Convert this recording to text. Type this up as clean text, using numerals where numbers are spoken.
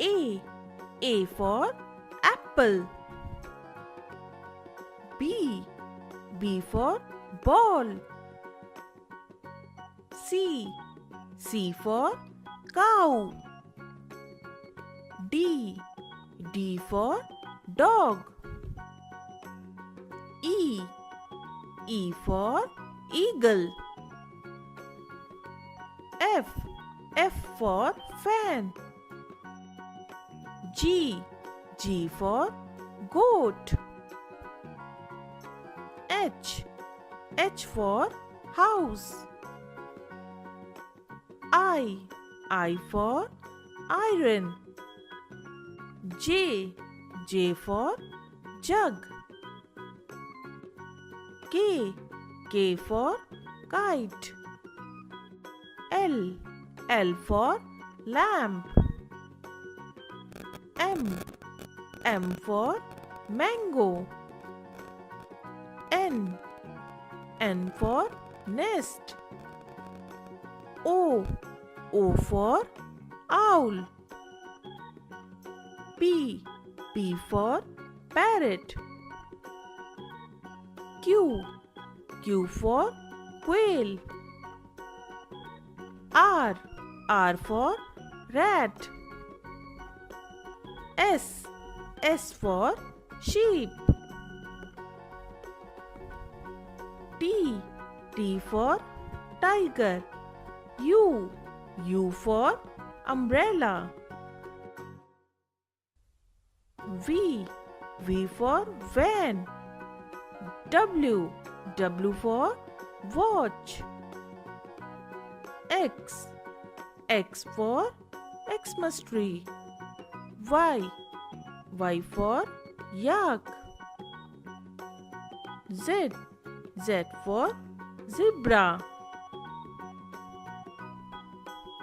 A for apple. B for ball. C for cow. D for dog. E for eagle. F for fan. G for goat. H for house. I for iron. J for jug. K for kite. L for lamp. M for mango. N for nest. O for owl. P for parrot. Q for quail. R for rat. S for sheep. T for tiger. U for umbrella. V for van. W for watch. X for Xmas tree. Y for yak. Z for zebra.